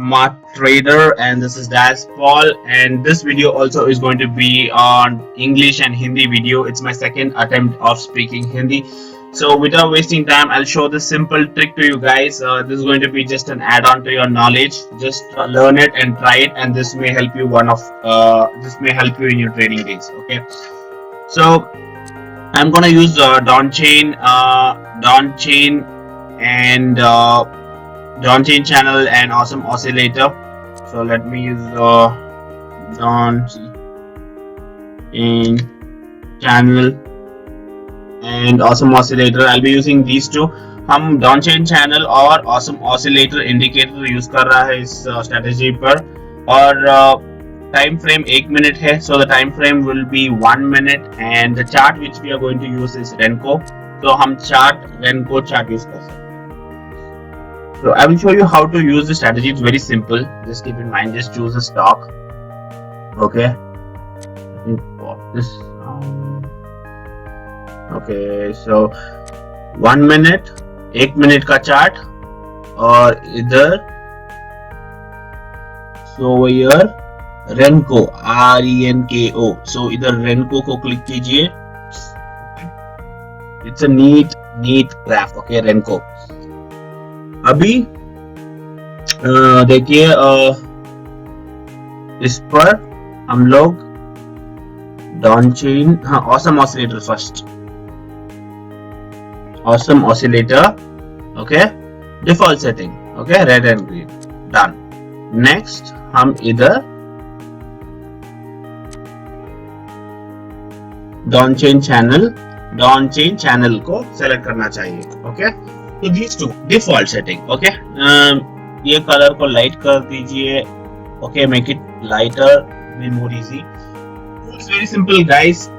smart trader, and this is Das Paul, and this video also is going to be on English and Hindi video. It's my second attempt of speaking Hindi. So without wasting time, I'll show this simple trick to you guys. This is going to be just an add-on to your knowledge. Just learn it and try it, and this may help you this may help you in your trading days. Okay, so I'm gonna use Dawn Chain and Dawn Chain channel and Awesome Oscillator. So let me use Dawn Chain channel and Awesome Oscillator. I'll be using these two. हम Dawn Chain channel और Awesome Oscillator indicator use कर रहा है इस strategy पर, और time frame 1 minute है. So the time frame will be 1 minute, and the chart which we are going to use is Renko. So हम Renko chart यूज कर सकते हैं. So I will show you how to use the strategy. It's very simple. Just keep in mind, just choose a stock. Okay. This. Okay. So 1 minute, 1 minute का chart, और इधर so over here Renko, RENKO. So इधर Renko को click कीजिए. It's a neat graph. Okay, Renko. अभी देखिए इस पर हम लोग Dawn Chain, हाँ, Awesome Oscillator first. Awesome Oscillator, okay, default setting, okay, red and green, done. Next हम इधर Dawn Chain channel को सेलेक्ट करना चाहिए. Okay, so these two default setting. Okay, ये कलर को लाइट कर दीजिए. Okay, make it lighter, be more easy. It's very simple, guys.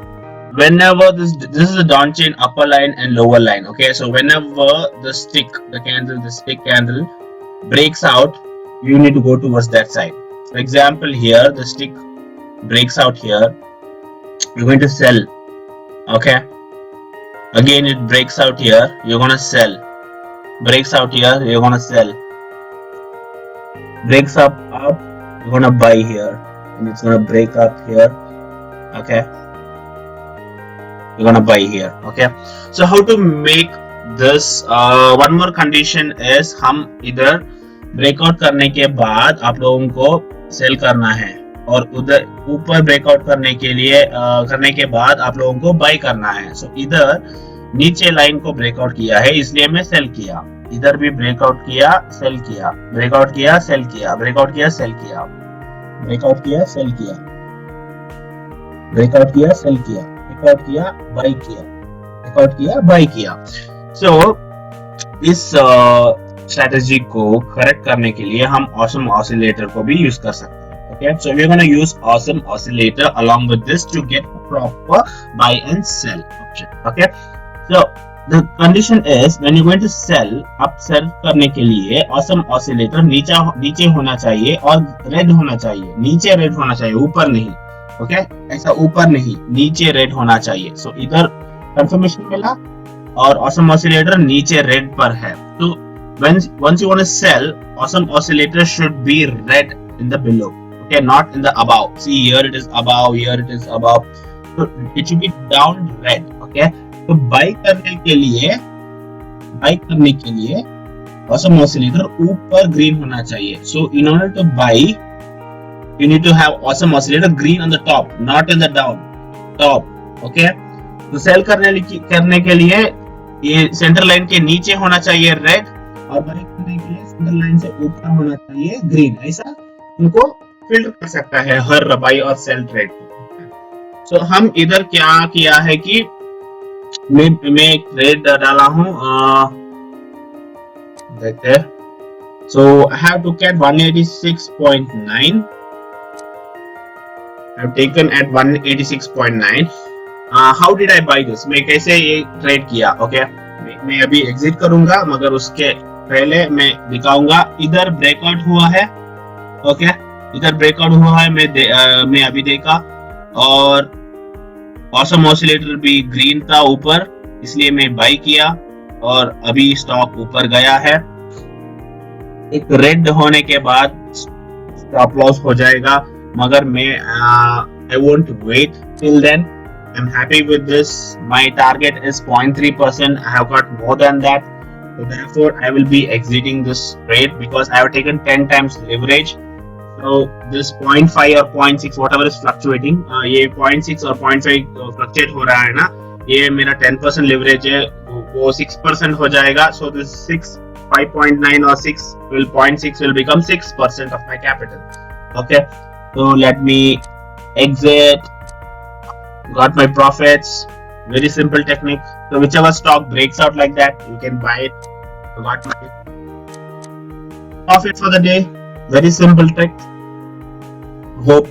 Whenever this is a Dawn Chain upper line and lower line. Okay, so whenever the stick candle breaks out, you need to go towards that side. For example, here the stick breaks out here, you're going to sell. Okay, again it breaks out here, you're gonna sell. Breaks out here, you're gonna sell. Breaks up, you're gonna buy here, and it's gonna break up here. Okay, you're gonna buy here. Okay, so how to make this? One more condition is हम इधर breakout करने के बाद आप लोगों को cell करना है, और उधर ऊपर ब्रेकआउट करने के बाद आप लोगों को बाय करना है. सो इधर नीचे लाइन को ब्रेकआउट किया है, इसलिए मैं सेल किया. इधर भी ब्रेकआउट किया, सेल किया, ब्रेकआउट किया, सेल किया, ब्रेकआउट किया, सेल किया, ब्रेकआउट किया, सेल किया, ब्रेकआउट किया, सेल किया, ब्रेकआउट किया, बाय किया, ब्रेकआउट किया, बाय किया. सो इस स्ट्रेटजी को करेक्ट करने के लिए हम Awesome Oscillator को भी यूज कर सकते हैं. Okay, so we're going to use Awesome Oscillator along with this to get a proper buy and sell option. Okay, so the condition is when you're going to sell, up sell करने के लिए Awesome Oscillator नीचे होना चाहिए और red होना चाहिए. नीचे रेड होना चाहिए, ऊपर नहीं. Okay, ऐसा ऊपर नहीं, नीचे रेड होना चाहिए. So इधर कंफर्मेशन मिला और Awesome Oscillator नीचे रेड पर है. So once you want to sell, Awesome Oscillator should be red in the below. Okay, not in the above. See, here it is above, here it is above. So it should be down red. Okay, तो buy करने के लिए Awesome Oscillator ऊपर green होना चाहिए. So in order to buy, you need to have Awesome Oscillator green on the top, not in the top. Okay, तो sell करने के लिए ये सेंटर लाइन के नीचे होना चाहिए रेड, और बाय करने के लिए सेंटर लाइन से ऊपर होना चाहिए ग्रीन. ऐसा उनको फिल्टर कर सकता है हर बाय और सेल ट्रेड को. सो हम इधर क्या किया है कि मैं एक ट्रेड डाला हूं, देखते हैं. So I have to cat 186.9. I have taken at 186.9. How did I buy this? मैं कैसे ये ट्रेड किया? ओके, मैं अभी एग्जिट करूंगा, मगर उसके पहले मैं दिखाऊंगा. इधर ब्रेकआउट हुआ है. ओके, इधर ब्रेकआउट हुआ है, मैं अभी देखा, और Awesome Oscillator भी ग्रीन था ऊपर, इसलिए मैं बाय किया, और अभी स्टॉक ऊपर गया है. एक रेड होने के बाद स्टॉप लॉस हो जाएगा, मगर मैं I won't wait till then. I'm happy with this. My target is 0.3%. I have got more than that. So therefore, I will be exiting this trade because I have taken 10 times leverage. So this 0.5 or 0.6 whatever is fluctuating, ये 0.6 और 0.5 fluctuate हो रहा है ना, ये मेरा 10% leverage है, वो 6% हो जाएगा. So this 5.9 or 6 will 0.6 will become 6% of my capital. Okay, so let me exit. Got my profits. Very simple technique. So whichever stock breaks out like that, you can buy it. So got my profit for the day. Very simple trick. Hope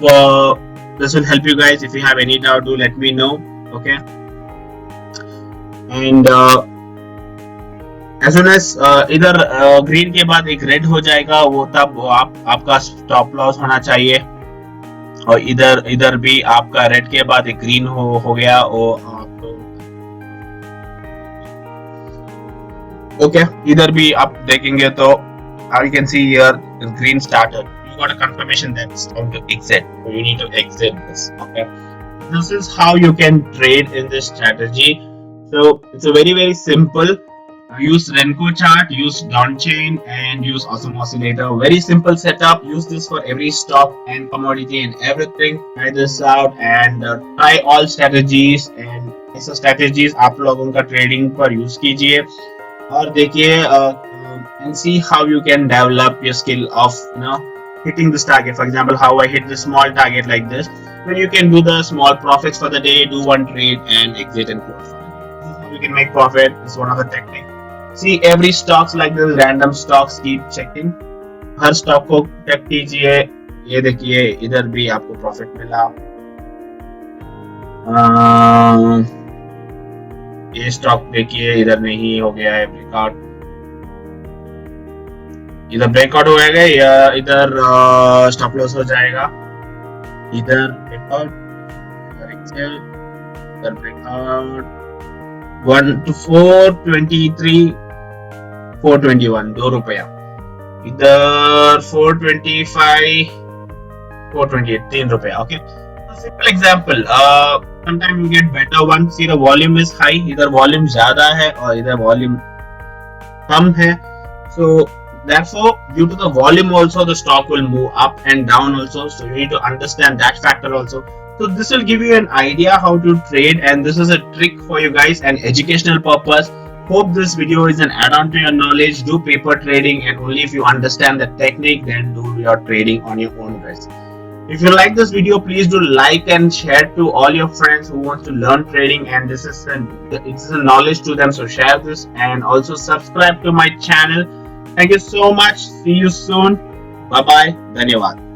this will help you guys. If you have any doubt, do let me know. Okay. And as soon as इधर green के बाद एक red हो जाएगा, वो तब आपका stop loss होना चाहिए. और इधर भी आपका रेड के बाद एक ग्रीन हो गया, ओके. इधर भी आप देखेंगे तो you can see here green started. You got a confirmation that it's time to exit. So you need to exit this. Okay. This is how you can trade in this strategy. So it's a very simple. Use Renko chart, use Downchain, and use Awesome Oscillator. Very simple setup. Use this for every stock and commodity and everything. Try this out and try all strategies. And ऐसे strategies आप लोगों का trading पर use कीजिए और देखिए and see how you can develop your skill of hitting this target. For example, how I hit the small target like this. Then you can do the small profits for the day, do one trade and exit and close. This is how you can make profit. This is one of the techniques. See every stocks like this, random stocks, keep checking. Her stock को check कीजिए. ये देखिए इधर भी आपको profit मिला. ये stock देखिए इधर नहीं हो गया है ब्रेकआउट. इधर ब्रेकआउट हो गया या इधर स्टॉप लॉस हो जाएगा. इधर ब्रेकआउट, इधर ब्रेकआउट 1 to 423 421 ₹2. इधर 425 428 ₹3. Okay, simple example. Sometimes you get better one. See the volume is high. इधर volume ज़्यादा है और इधर volume कम है. So therefore, due to the volume also, the stock will move up and down also. So you need to understand that factor also. So this will give you an idea how to trade, and this is a trick for you guys and educational purpose. Hope this video is an add-on to your knowledge. Do paper trading, and only if you understand the technique, then do your trading on your own risk. If you like this video, please do like and share to all your friends who want to learn trading, and this is a knowledge to them. So share this and also subscribe to my channel. Thank you so much. See you soon. Bye bye. Dhanyavad.